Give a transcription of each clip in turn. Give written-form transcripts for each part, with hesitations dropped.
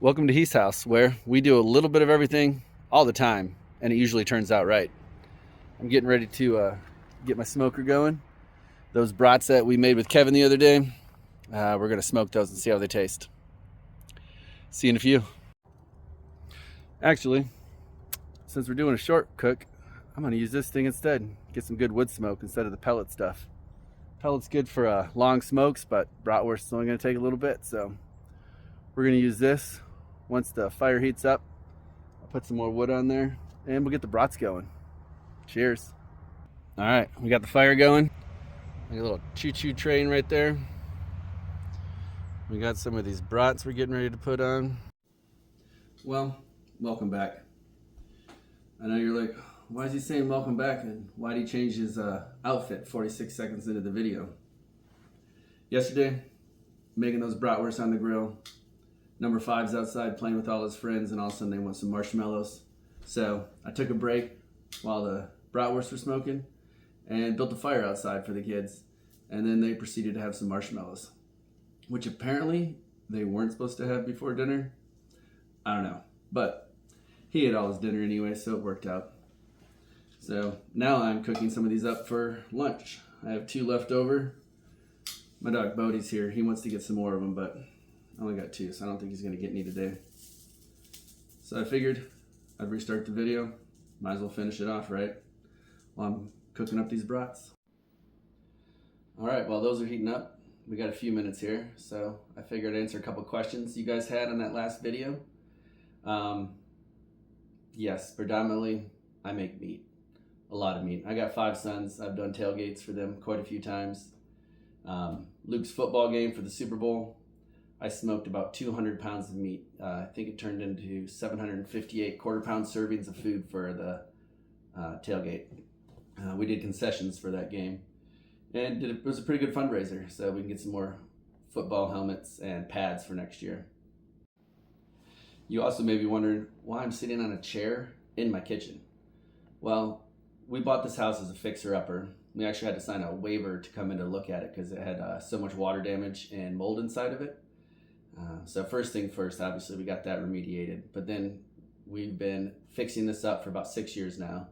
Welcome to Heath's house, where we do a little bit of everything all the time, and it usually turns out right. I'm getting ready to get my smoker going. Those brats that we made with Kevin the other day, we're going to smoke those and see how they taste. See you in a few. Actually, since we're doing a short cook, I'm going to use this thing instead. Get some good wood smoke instead of the pellet stuff. Pellet's good for long smokes, but bratwurst is only going to take a little bit, so we're going to use this. Once the fire heats up, I'll put some more wood on there, and we'll get the brats going. Cheers. All right, we got the fire going. Like a little choo-choo train right there. We got some of these brats we're getting ready to put on. Well, welcome back. I know you're like, why is he saying welcome back, and why did he change his outfit 46 seconds into the video? Yesterday, making those bratwursts on the grill. Number 5's outside playing with all his friends, and all of a sudden they want some marshmallows. So I took a break while the bratwursts were smoking and built a fire outside for the kids. And then they proceeded to have some marshmallows, which apparently they weren't supposed to have before dinner. I don't know, but he ate all his dinner anyway, so it worked out. So now I'm cooking some of these up for lunch. I have 2 left over. My dog Bodie's here. He wants to get some more of them, but I only got 2, so I don't think he's going to get any today. So I figured I'd restart the video. Might as well finish it off, right? While I'm cooking up these brats. All right, while those are heating up, we got a few minutes here, so I figured I'd answer a couple questions you guys had on that last video. Yes, predominantly I make meat, a lot of meat. I got 5 sons. I've done tailgates for them quite a few times. Luke's football game for the Super Bowl, I smoked about 200 pounds of meat. I think it turned into 758 quarter-pound servings of food for the tailgate. We did concessions for that game, and it was a pretty good fundraiser, so we can get some more football helmets and pads for next year. You also may be wondering why I'm sitting on a chair in my kitchen. Well, we bought this house as a fixer-upper. We actually had to sign a waiver to come in to look at it because it had so much water damage and mold inside of it. So first thing first, obviously we got that remediated, but then we've been fixing this up for about 6 years now,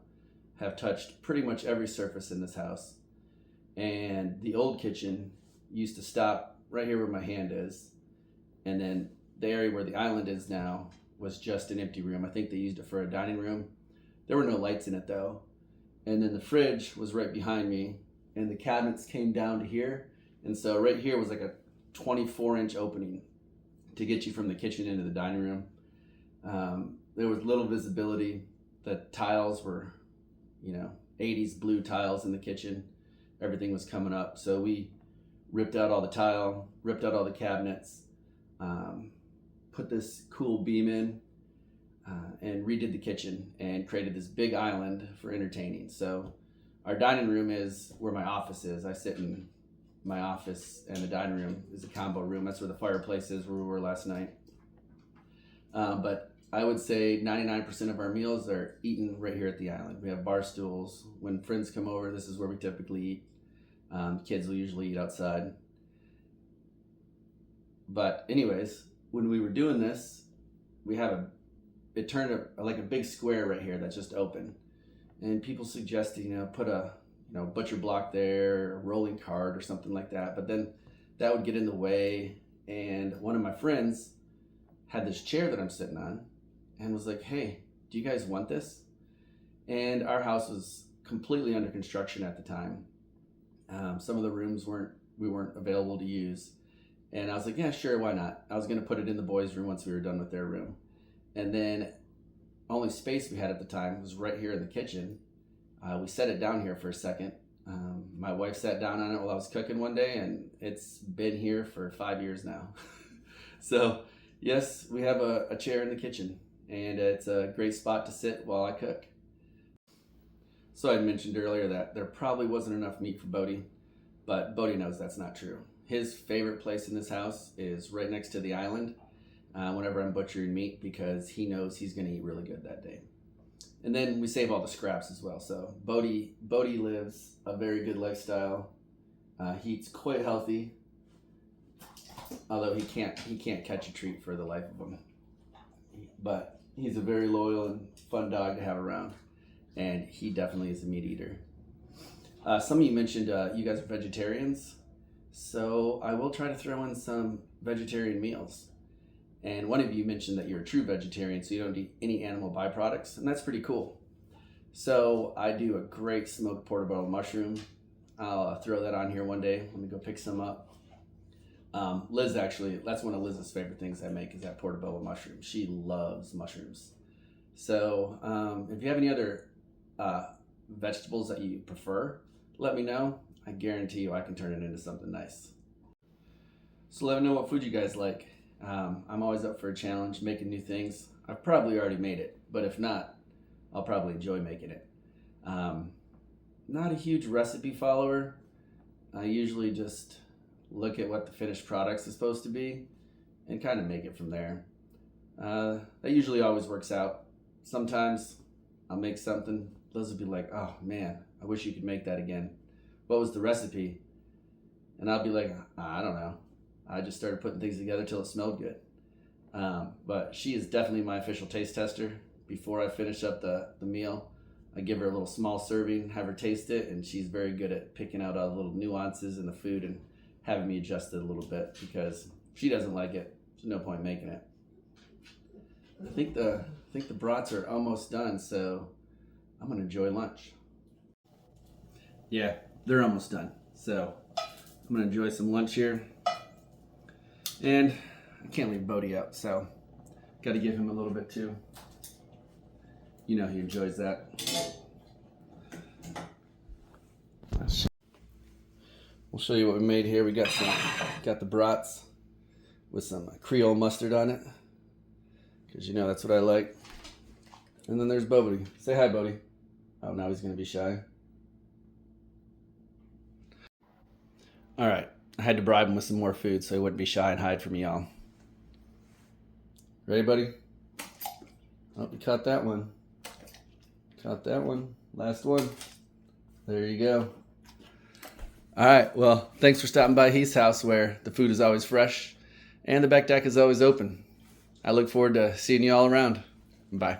have touched pretty much every surface in this house. And the old kitchen used to stop right here where my hand is, and then the area where the island is now was just an empty room. I think they used it for a dining room. There were no lights in it though. And then the fridge was right behind me, and the cabinets came down to here, and so right here was like a 24-inch opening to get you from the kitchen into the dining room. There was little visibility. The tiles were, 80s blue tiles in the kitchen. Everything was coming up. So we ripped out all the tile, ripped out all the cabinets, put this cool beam in, and redid the kitchen and created this big island for entertaining. So our dining room is where my office is. I sit in my office, and the dining room is a combo room. That's where the fireplace is, where we were last night. But I would say 99% of our meals are eaten right here at the island. We have bar stools. When friends come over, this is where we typically eat. Kids will usually eat outside. But anyways, when we were doing this, it turned like a big square right here that's just open. And people suggested, put a butcher block there, a rolling cart or something like that. But then that would get in the way. And one of my friends had this chair that I'm sitting on and was like, hey, do you guys want this? And our house was completely under construction at the time. Some of the rooms we weren't available to use. And I was like, yeah, sure, why not? I was going to put it in the boys' room once we were done with their room. And then only space we had at the time was right here in the kitchen. We set it down here for a second. My wife sat down on it while I was cooking one day, and it's been here for 5 years now. So yes, we have a chair in the kitchen, and it's a great spot to sit while I cook. So I mentioned earlier that there probably wasn't enough meat for Bodie, but Bodie knows that's not true. His favorite place in this house is right next to the island whenever I'm butchering meat, because he knows he's going to eat really good that day. And then we save all the scraps as well. So Bodie lives a very good lifestyle. He eats quite healthy, although he can't catch a treat for the life of him. but he's a very loyal and fun dog to have around, and he definitely is a meat eater. Some of you mentioned you guys are vegetarians, so I will try to throw in some vegetarian meals. And one of you mentioned that you're a true vegetarian, so you don't eat any animal byproducts, and that's pretty cool. So I do a great smoked portobello mushroom. I'll throw that on here one day. Let me go pick some up. Liz, actually, that's one of Liz's favorite things I make is that portobello mushroom. She loves mushrooms. So if you have any other vegetables that you prefer, let me know. I guarantee you I can turn it into something nice. So let me know what food you guys like. I'm always up for a challenge, making new things. I've probably already made it, but if not, I'll probably enjoy making it. Not a huge recipe follower. I usually just look at what the finished product is supposed to be and kind of make it from there. That usually always works out. Sometimes I'll make something, Liz will be like, oh man, I wish you could make that again. What was the recipe? And I'll be like, I don't know. I just started putting things together till it smelled good. But she is definitely my official taste tester. Before I finish up the meal, I give her a little small serving, have her taste it, and she's very good at picking out all the little nuances in the food and having me adjust it a little bit, because if she doesn't like it, there's no point making it. I think the brats are almost done, so I'm gonna enjoy lunch. Yeah, they're almost done, so I'm gonna enjoy some lunch here. And I can't leave Bodie out, so got to give him a little bit too. You know he enjoys that. We'll show you what we made here. We got the brats with some Creole mustard on it, because you know that's what I like. And then there's Bodie. Say hi, Bodie. Oh, now he's gonna be shy. All right, I had to bribe him with some more food so he wouldn't be shy and hide from y'all. Ready, buddy? Oh, we caught that one. Caught that one. Last one. There you go. All right, well, thanks for stopping by Heath's house, where the food is always fresh and the back deck is always open. I look forward to seeing you all around. Bye.